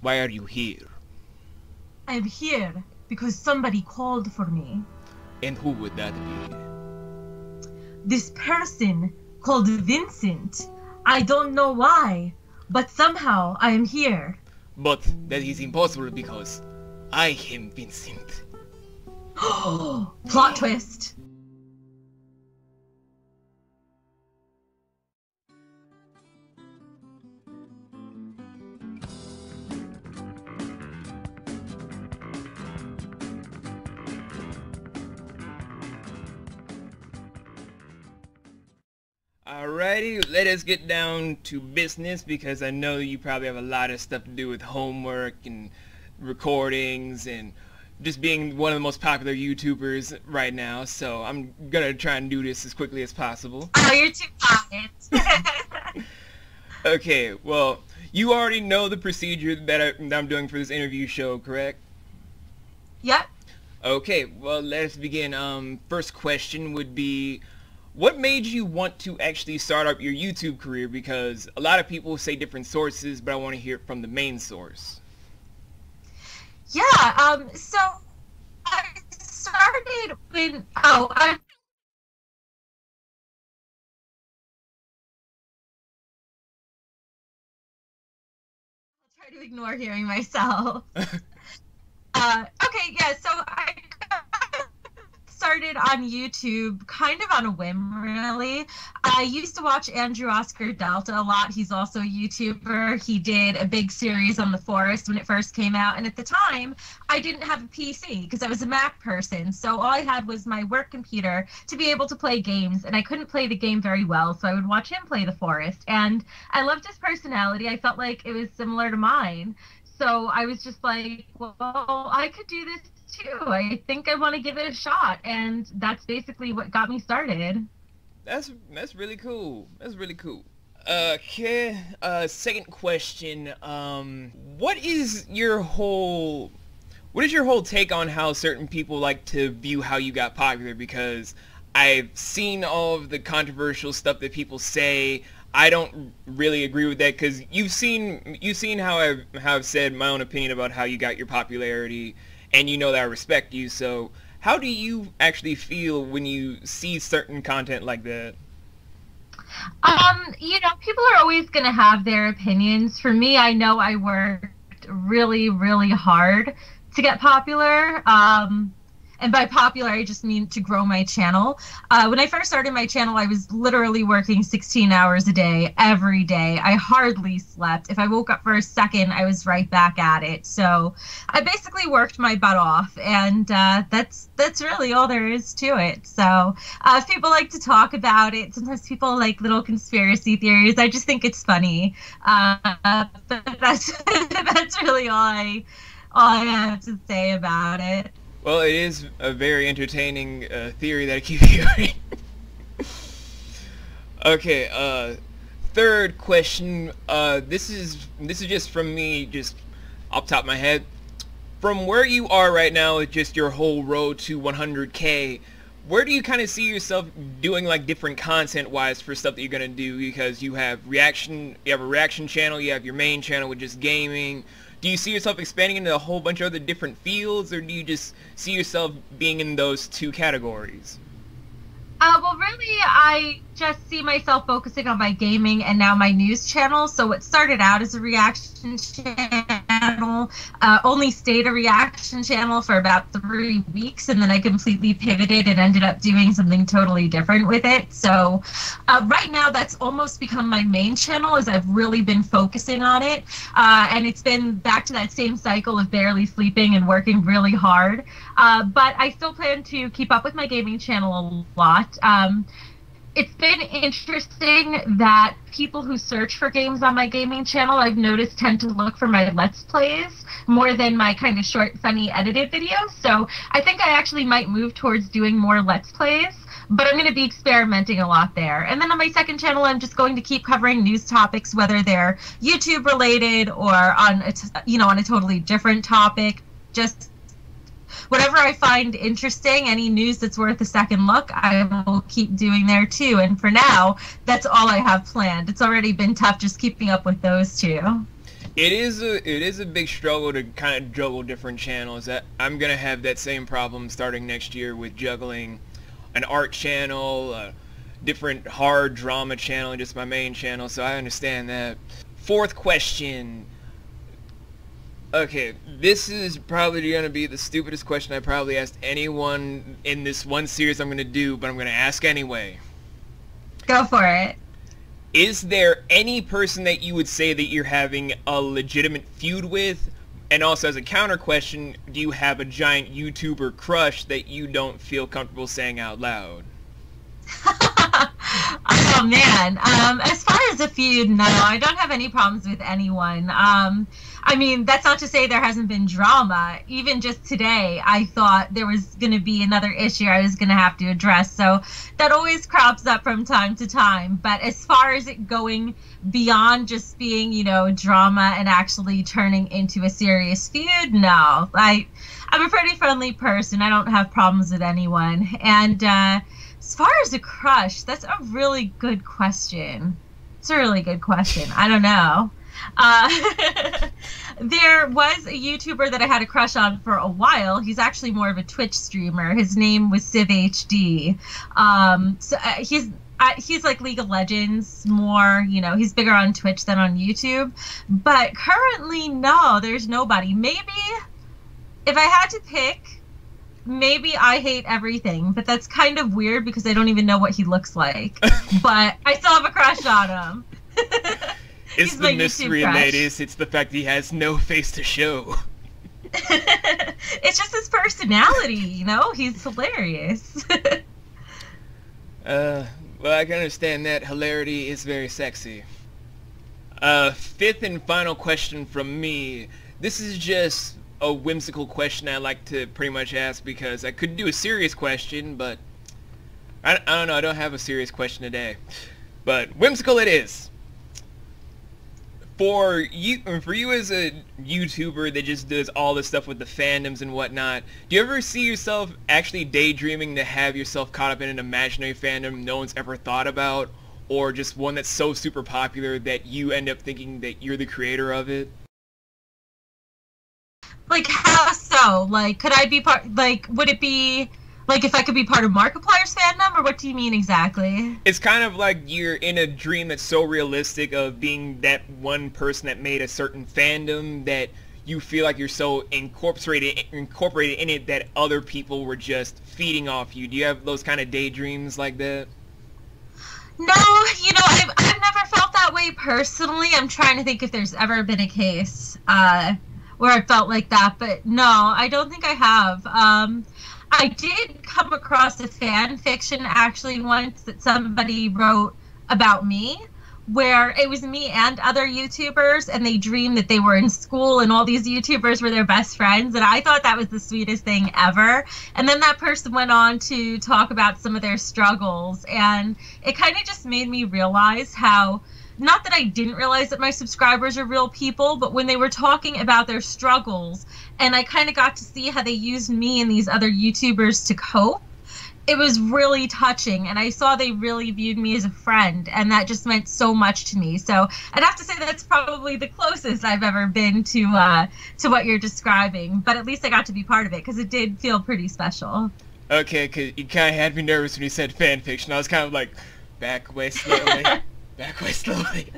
Why are you here? I'm here because somebody called for me. And who would that be? This person called Vincent. I don't know why, but somehow I am here. But that is impossible because I am Vincent. Plot twist. Alrighty, let us get down to business because I know you probably have a lot of stuff to do with homework and recordings and just being one of the most popular YouTubers right now, so I'm gonna try and do this as quickly as possible. Oh, you're too quiet. Okay, well, you already know the procedure that I'm doing for this interview show, correct? Yep. Okay, well, let's begin. First question would be, what made you want to actually start up your YouTube career? Because a lot of people say different sources, but I want to hear it from the main source. Yeah, so I started when, I try to ignore hearing myself. Okay, yeah, so I started on YouTube kind of on a whim, really. I used to watch Andrew Oscar Delta a lot. He's also a YouTuber. He did a big series on the forest when it first came out, and at the time, I didn't have a PC because I was a Mac person, so all I had was my work computer to be able to play games, and I couldn't play the game very well, so I would watch him play the forest, and I loved his personality. I felt like it was similar to mine. So I was just like, well, I could do this too. I think I want to give it a shot, and that's basically what got me started. That's really cool. That's really cool. Okay. Second question. What is your whole take on how certain people like to view how you got popular? Because I've seen all of the controversial stuff that people say. I don't really agree with that because you've seen how I've said my own opinion about how you got your popularity, and you know that I respect you. So how do you actually feel when you see certain content like that? People are always going to have their opinions. For me, I know I worked really, really hard to get popular. And by popular, I just mean to grow my channel. When I first started my channel, I was literally working 16 hours a day, every day. I hardly slept. If I woke up for a second, I was right back at it. So I basically worked my butt off, and that's really all there is to it. So if people like to talk about it, sometimes people like little conspiracy theories. I just think it's funny. But that's really all I have to say about it. Well, it is a very entertaining theory that I keep hearing. Okay, third question. This is just from me, just off the top of my head. From where you are right now, with just your whole road to 100K, where do you kind of see yourself doing, like, different content-wise for stuff that you're gonna do? Because you have a reaction channel, you have your main channel with just gaming. Do you see yourself expanding into a whole bunch of other different fields, or do you just see yourself being in those two categories? Well, really, I just see myself focusing on my gaming and now my news channel. So it started out as a reaction channel, only stayed a reaction channel for about 3 weeks, and then I completely pivoted and ended up doing something totally different with it. So right now, that's almost become my main channel, as I've really been focusing on it. And it's been back to that same cycle of barely sleeping and working really hard. But I still plan to keep up with my gaming channel a lot. It's been interesting that people who search for games on my gaming channel, I've noticed, tend to look for my Let's Plays more than my kind of short, funny, edited videos. So I think I actually might move towards doing more Let's Plays, but I'm going to be experimenting a lot there. And then on my second channel, I'm just going to keep covering news topics, whether they're YouTube related or on a totally different topic. Just whatever I find interesting, any news that's worth a second look, I will keep doing there too. And for now, that's all I have planned. It's already been tough just keeping up with those two. It is a big struggle to kind of juggle different channels. I'm gonna have that same problem starting next year with juggling an art channel, a different hard drama channel, and just my main channel. So I understand that. Fourth question. Okay, this is probably gonna be the stupidest question I probably asked anyone in this one series I'm gonna do, but I'm gonna ask anyway. Go for it. Is there any person that you would say that you're having a legitimate feud with? And also, as a counter question, do you have a giant YouTuber crush that you don't feel comfortable saying out loud? Oh man. As far as a feud, no, I don't have any problems with anyone. I mean, that's not to say there hasn't been drama. Even just today, I thought there was going to be another issue I was going to have to address. So that always crops up from time to time. But as far as it going beyond just being, you know, drama and actually turning into a serious feud, no. I'm a pretty friendly person. I don't have problems with anyone. And as far as a crush, that's a really good question. It's a really good question. I don't know. There was a YouTuber that I had a crush on for a while. He's actually more of a Twitch streamer. His name was CivHD. He's like League of Legends more, you know, he's bigger on Twitch than on YouTube. But currently, no, there's nobody. Maybe if I had to pick, maybe I Hate Everything, but that's kind of weird because I don't even know what he looks like. But I still have a crush on him. It's the mystery, ladies. It's the fact that he has no face to show. It's just his personality, you know? He's hilarious. Well, I can understand that. Hilarity is very sexy. Fifth and final question from me. This is just a whimsical question I like to pretty much ask because I could do a serious question, but I don't know. I don't have a serious question today. But whimsical it is. For you as a YouTuber that just does all this stuff with the fandoms and whatnot, do you ever see yourself actually daydreaming to have yourself caught up in an imaginary fandom no one's ever thought about, or just one that's so super popular that you end up thinking that you're the creator of it? Like, how so? Like, could I be part, like, would it be, like, if I could be part of Markiplier's fandom, or what do you mean exactly? It's kind of like you're in a dream that's so realistic of being that one person that made a certain fandom that you feel like you're so incorporated in it that other people were just feeding off you. Do you have those kind of daydreams like that? No, you know, I've never felt that way personally. I'm trying to think if there's ever been a case where I felt like that, but no, I don't think I have. I did come across a fan fiction actually once that somebody wrote about me, where it was me and other YouTubers, and they dreamed that they were in school and all these YouTubers were their best friends, and I thought that was the sweetest thing ever. And then that person went on to talk about some of their struggles, and it kind of just made me realize how, not that I didn't realize that my subscribers are real people, but when they were talking about their struggles, and I kind of got to see how they used me and these other YouTubers to cope, it was really touching, and I saw they really viewed me as a friend, and that just meant so much to me. So I'd have to say that's probably the closest I've ever been to what you're describing, but at least I got to be part of it, because it did feel pretty special. Okay, because you kind of had me nervous when you said fan fiction. I was kind of like, back away slowly, back away slowly.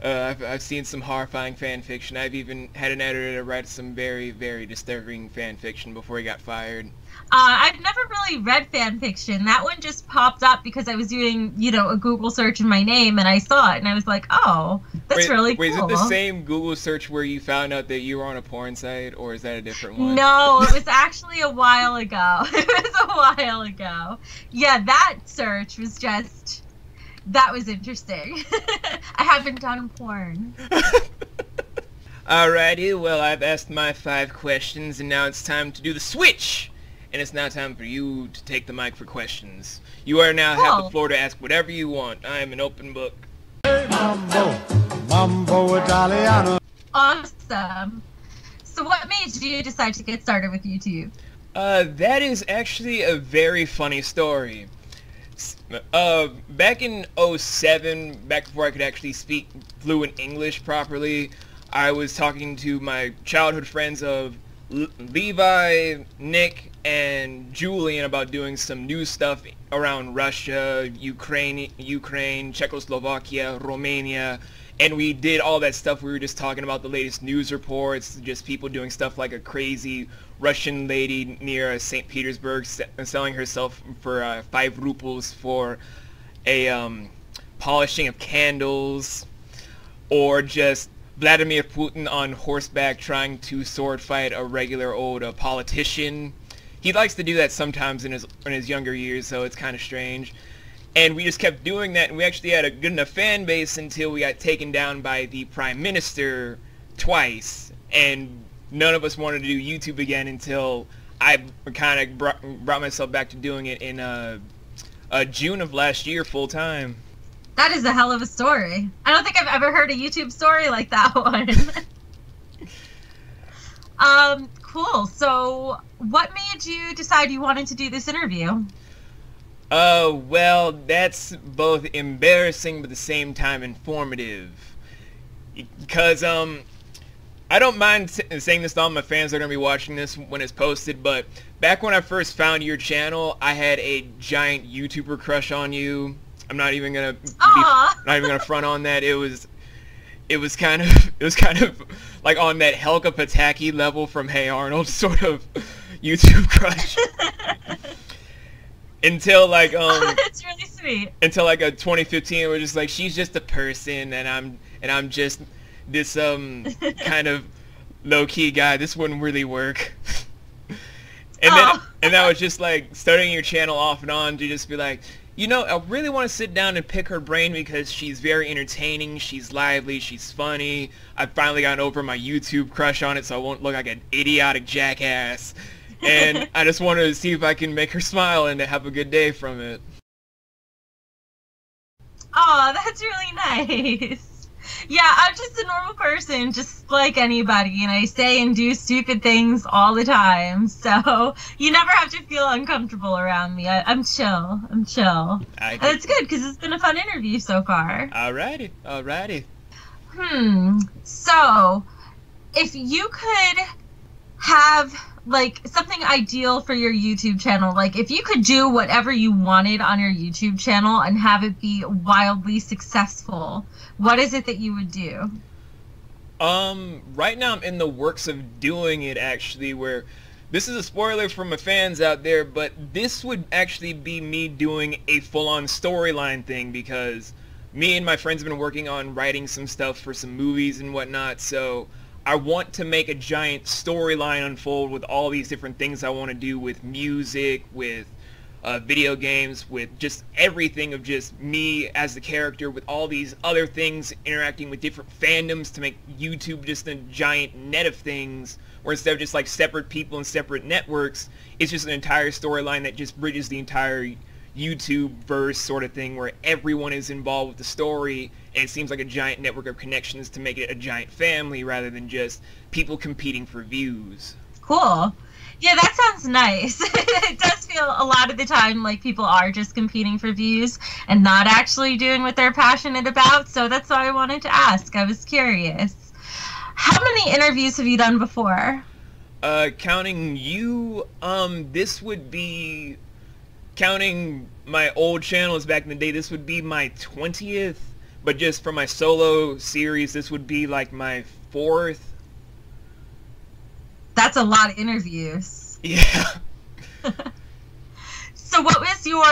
I've seen some horrifying fan fiction. I've even had an editor write some very, very disturbing fan fiction before he got fired. I've never really read fan fiction. That one just popped up because I was doing, you know, a Google search in my name, and I saw it, and I was like, oh, that's really cool. Wait, is it the same Google search where you found out that you were on a porn site, or is that a different one? No, it was actually a while ago. It was a while ago. Yeah, that search was just... that was interesting. I haven't done porn. Alrighty, well, I've asked my 5 questions, and now it's time to do the switch! And it's now time for you to take the mic for questions. You are now have the floor to ask whatever you want. I am an open book. Hey, Mambo Italiano. Awesome. So what made you decide to get started with YouTube? That is actually a very funny story. Back in '07, back before I could actually speak fluent English properly, I was talking to my childhood friends of Levi, Nick, and Julian about doing some new stuff around Russia, Ukraine, Czechoslovakia, Romania, and we did all that stuff. We were just talking about the latest news reports, just people doing stuff like a crazy Russian lady near St. Petersburg selling herself for 5 rubles for a polishing of candles, or just Vladimir Putin on horseback trying to sword fight a regular old politician. He likes to do that sometimes in his younger years, so it's kind of strange. And we just kept doing that, and we actually had a good enough fan base until we got taken down by the Prime Minister twice, and none of us wanted to do YouTube again until I kind of brought myself back to doing it in June of last year full time. That is a hell of a story. I don't think I've ever heard a YouTube story like that one. Cool. So what made you decide you wanted to do this interview? Well, that's both embarrassing but at the same time informative. Because, I don't mind saying this to all my fans that are going to be watching this when it's posted, but back when I first found your channel, I had a giant YouTuber crush on you. I'm not even gonna front on that. It was kind of like on that Helga Pataki level from Hey Arnold sort of YouTube crush. Until like that's really sweet. Until like 2015, we're just like, she's just a person, and I'm just this kind of low key guy. This wouldn't really work. And that was just like starting your channel off and on to just be like, you know, I really want to sit down and pick her brain because she's very entertaining, she's lively, she's funny. I've finally gotten over my YouTube crush on it, so I won't look like an idiotic jackass. And I just wanted to see if I can make her smile and have a good day from it. Oh, that's really nice. Yeah, I'm just a normal person, just like anybody, and I say and do stupid things all the time, so you never have to feel uncomfortable around me. I'm chill. And it's good, because it's been a fun interview so far. Alrighty. So, if you could have, like, something ideal for your YouTube channel, like, if you could do whatever you wanted on your YouTube channel and have it be wildly successful, what is it that you would do? Right now I'm in the works of doing it, actually, where this is a spoiler for my fans out there, but this would actually be me doing a full-on storyline thing, because me and my friends have been working on writing some stuff for some movies and whatnot, so I want to make a giant storyline unfold with all these different things I want to do with music, with video games, with just everything of just me as the character, with all these other things interacting with different fandoms to make YouTube just a giant net of things, where instead of just like separate people and separate networks, it's just an entire storyline that just bridges the entire YouTube verse sort of thing, where everyone is involved with the story, and it seems like a giant network of connections to make it a giant family rather than just people competing for views. Cool. Yeah, that sounds nice. It does feel a lot of the time like people are just competing for views and not actually doing what they're passionate about, so that's why I wanted to ask. I was curious. How many interviews have you done before? Counting you, this would be, counting my old channels back in the day, this would be my 20th, but just for my solo series, this would be like my 4th. That's a lot of interviews. Yeah. So what was your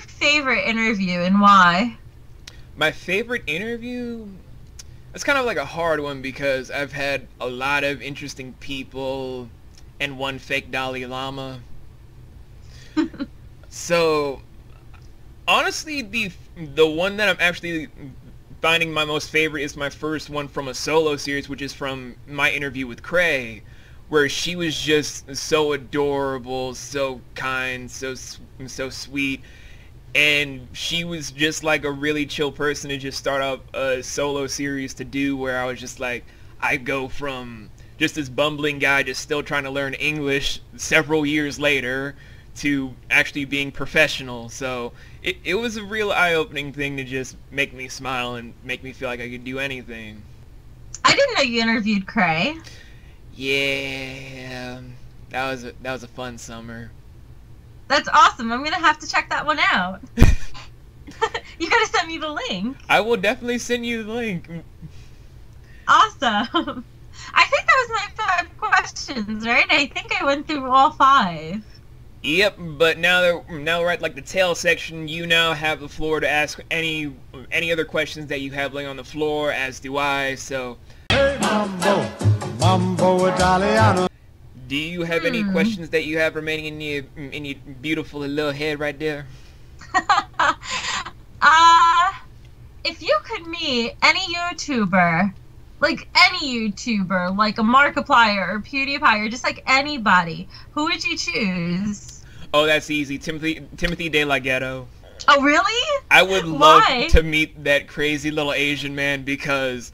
favorite interview and why? My favorite interview? That's kind of like a hard one because I've had a lot of interesting people and one fake Dalai Lama. So honestly, the one that I'm actually finding my most favorite is my first one from a solo series, which is from my interview with Cray, where she was just so adorable, so kind, so sweet, and she was just like a really chill person to just start up a solo series to do, where I was just like, I go from just this bumbling guy just still trying to learn English several years later to actually being professional. So it was a real eye-opening thing to just make me smile and make me feel like I could do anything. I didn't know you interviewed Cray. Yeah, that was a fun summer. That's awesome. I'm gonna have to check that one out. You gotta send me the link. I will definitely send you the link. Awesome. I think that was my 5 questions, right? I think I went through all 5. Yep, but now we're at like the tail section. You now have the floor to ask any other questions that you have laying on the floor, as do I. So, Hey, Mambo Italiano. do you have any questions that you have remaining in your beautiful little head right there? If you could meet any YouTuber, like a Markiplier or PewDiePie or just like anybody, who would you choose? Oh, that's easy. Timothy De La Ghetto. Oh, really? I would love Why? to meet that crazy little Asian man because,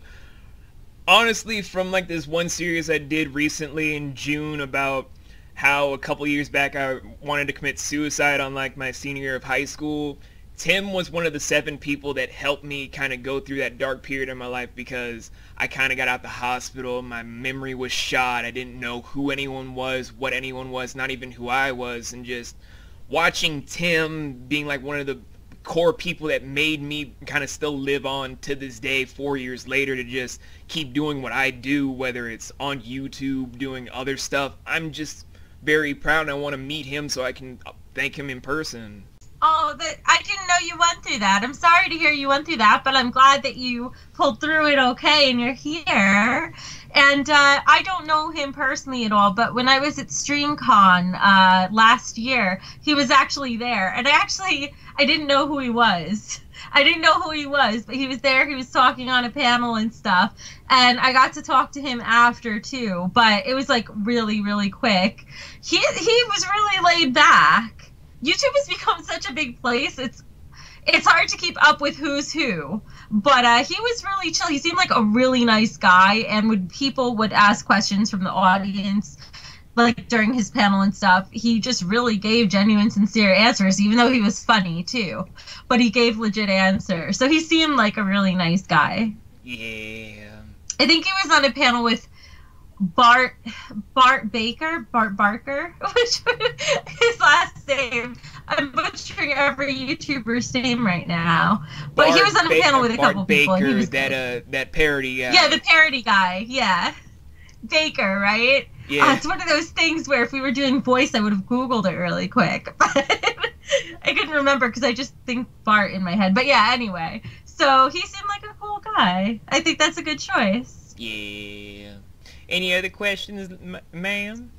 honestly, from like this one series I did recently in June about how a couple years back I wanted to commit suicide on like my senior year of high school, Tim was one of the 7 people that helped me kind of go through that dark period in my life because I kind of got out the hospital. My memory was shot. I didn't know who anyone was, what anyone was, not even who I was. And just watching Tim being like one of the core people that made me kind of still live on to this day 4 years later to just keep doing what I do, whether it's on YouTube, doing other stuff. I'm just very proud and I want to meet him so I can thank him in person. Oh, I didn't know you went through that. I'm sorry to hear you went through that, but I'm glad that you pulled through it okay and you're here. And I don't know him personally at all, but when I was at StreamCon last year, he was actually there. And I didn't know who he was. I didn't know who he was, but he was there. He was talking on a panel and stuff. And I got to talk to him after, too. But it was, like, really, really quick. He was really laid back. YouTube has become such a big place. It's hard to keep up with who's who. But he was really chill. He seemed like a really nice guy. And when people would ask questions from the audience, like during his panel and stuff, he just really gave genuine, sincere answers, even though he was funny, too. But he gave legit answers. So he seemed like a really nice guy. Yeah. I think he was on a panel with Bart Barker, which his last name. I'm butchering every YouTuber's name right now. But he was on a panel with a couple people. And he was that parody guy. Yeah, the parody guy. Yeah. Baker, right? Yeah. It's one of those things where if we were doing voice, I would have Googled it really quick. But I couldn't remember because I just think Bart in my head. But yeah, anyway. So he seemed like a cool guy. I think that's a good choice. Yeah. Any other questions, ma'am?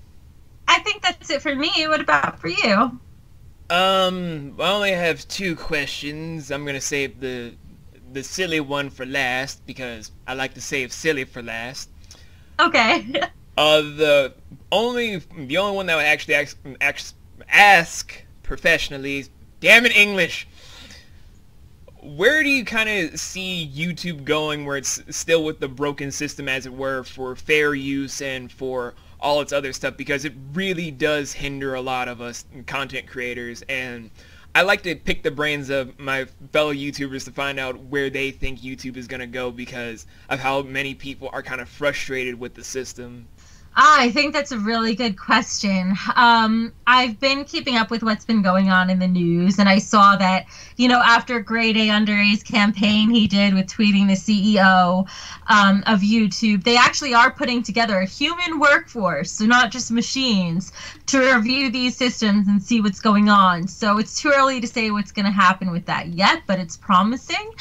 I think that's it for me. What about for you? I only have 2 questions. I'm gonna save the silly one for last because I like to save silly for last. Okay. The only one that I would actually ask professionally, damn it, English. Where do you kind of see YouTube going where it's still with the broken system, as it were, for fair use and for all its other stuff? Because it really does hinder a lot of us content creators. And I like to pick the brains of my fellow YouTubers to find out where they think YouTube is going to go because of how many people are kind of frustrated with the system. I think that's a really good question. I've been keeping up with what's been going on in the news, and I saw that, after Grade A Under A's campaign he did with tweeting the CEO of YouTube, they actually are putting together a human workforce, so not just machines, to review these systems and see what's going on. So it's too early to say what's going to happen with that yet, but it's promising.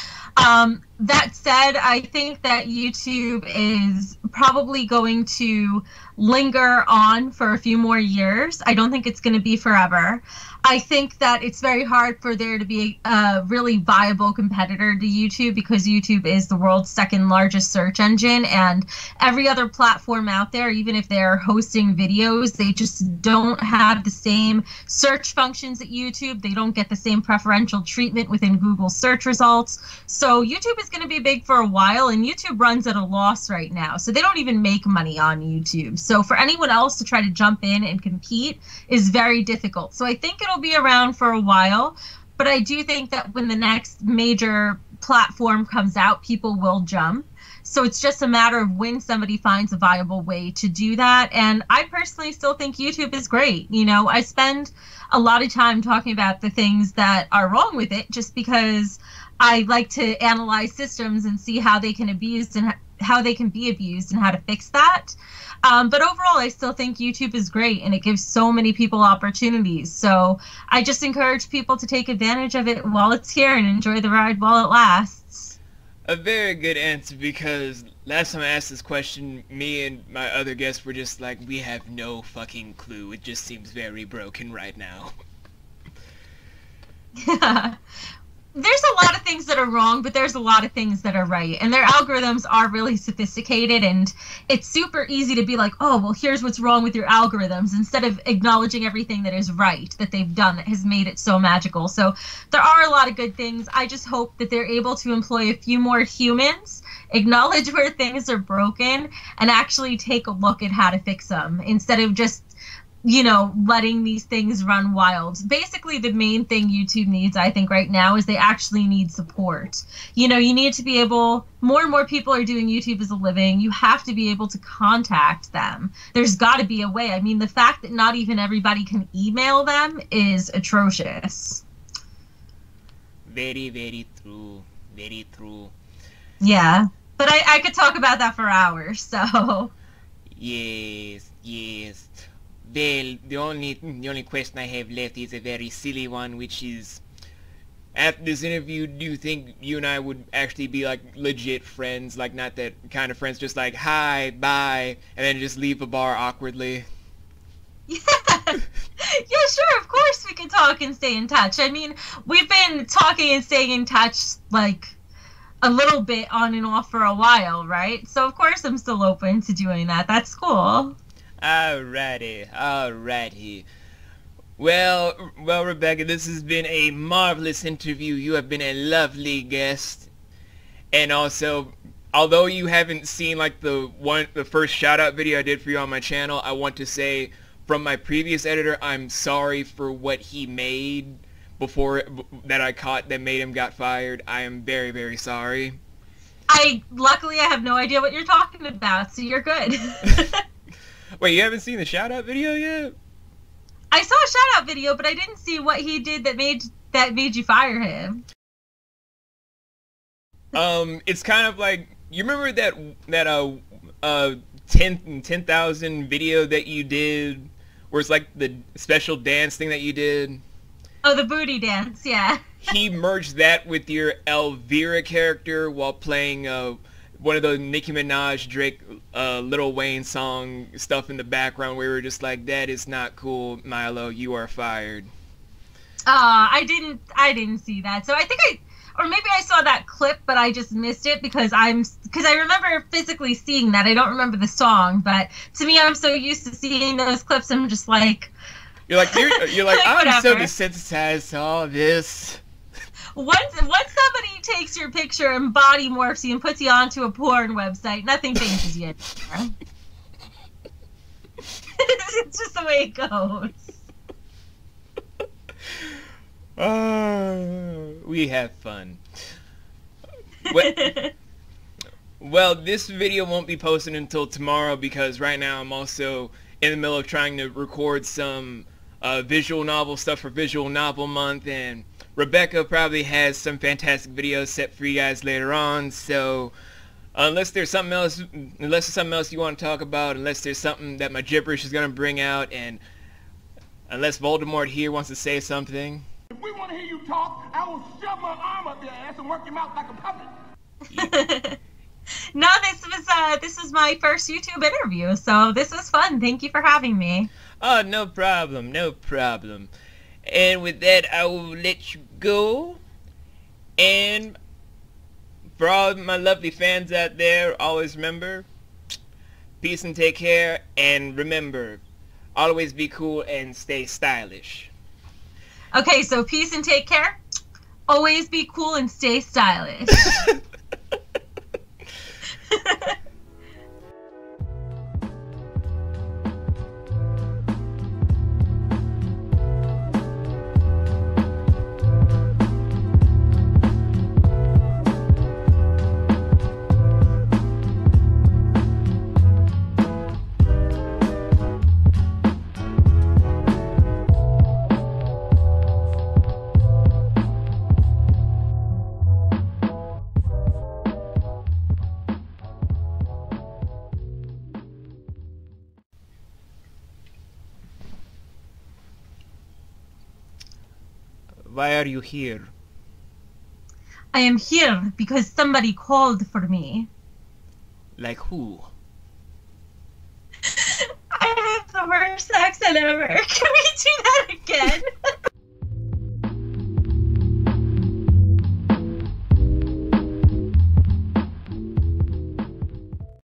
That said, I think that YouTube is probably going to linger on for a few more years. I don't think it's going to be forever. I think that it's very hard for there to be a really viable competitor to YouTube because YouTube is the world's second largest search engine, and every other platform out there, even if they're hosting videos, they just don't have the same search functions at YouTube. They don't get the same preferential treatment within Google search results. So YouTube is going to be big for a while, and YouTube runs at a loss right now. So they don't even make money on YouTube. So for anyone else to try to jump in and compete is very difficult. So I think it'll be around for a while, but I do think that when the next major platform comes out, people will jump. So it's just a matter of when somebody finds a viable way to do that. And I personally still think YouTube is great. You know, I spend a lot of time talking about the things that are wrong with it just because I like to analyze systems and see how they can abuse and how they can be abused and how to fix that. But overall, I still think YouTube is great, and it gives so many people opportunities. So I just encourage people to take advantage of it while it's here and enjoy the ride while it lasts. A very good answer, because last time I asked this question, me and my other guests were just like, we have no fucking clue. It just seems very broken right now. Yeah. There's a lot of things that are wrong, but there's a lot of things that are right. And their algorithms are really sophisticated, and it's super easy to be like, oh, well, here's what's wrong with your algorithms, instead of acknowledging everything that is right that they've done that has made it so magical. So there are a lot of good things. I just hope that they're able to employ a few more humans, acknowledge where things are broken, and actually take a look at how to fix them instead of just, you know, letting these things run wild. Basically, the main thing YouTube needs, I think, right now is they actually need support. You know, you need to be able, more and more people are doing YouTube as a living. You have to be able to contact them. There's got to be a way. I mean, the fact that not even everybody can email them is atrocious. Very, very true. Very true. Yeah, but I could talk about that for hours, so. Yes, yes. Well, the only question I have left is a very silly one, which is, after this interview, do you think you and I would actually be like legit friends, like not that kind of friends, just like hi, bye, and then just leave the bar awkwardly? Yeah, yeah, sure, of course we can talk and stay in touch. I mean, we've been talking and staying in touch like a little bit on and off for a while, right? So of course I'm still open to doing that. That's cool. Alrighty. Well, Rebecca, this has been a marvelous interview. You have been a lovely guest. And also, although you haven't seen like the first shout out video I did for you on my channel, I want to say from my previous editor, I'm sorry for what he made before that I caught that made him got fired. I am very, very sorry. Luckily I have no idea what you're talking about, so you're good. Wait, you haven't seen the shout-out video yet? I saw a shout-out video, but I didn't see what he did that made you fire him. It's kind of like, you remember that 10,000 video that you did, where it's like the special dance thing that you did? Oh, the booty dance, yeah. He merged that with your Elvira character while playing one of the Nicki Minaj, Drake, Lil Wayne song stuff in the background, where we were just like, that is not cool, Milo, you are fired. I didn't see that. So I think or maybe I saw that clip, but I just missed it because I remember physically seeing that. I don't remember the song, but to me, I'm so used to seeing those clips, I'm just like... You're like, I'm so whatever. desensitized to all this. Once somebody takes your picture and body morphs you and puts you onto a porn website, nothing phases you anymore. It's just the way it goes. We have fun. Well, this video won't be posted until tomorrow because right now I'm also in the middle of trying to record some visual novel stuff for Visual Novel Month, and Rebecca probably has some fantastic videos set for you guys later on, so unless there's something else you want to talk about, unless there's something that my gibberish is going to bring out, and unless Voldemort here wants to say something. If we want to hear you talk, I will shove my arm up your ass and work your mouth like a puppet. No, this was my first YouTube interview, so this was fun. Thank you for having me. Oh, no problem, no problem. And with that, I will let you go. And for all my lovely fans out there, always remember, peace and take care. And remember, always be cool and stay stylish. Okay, so peace and take care. Always be cool and stay stylish. Why are you here? I am here because somebody called for me. Like who? I have the worst accent ever. Can we do that again?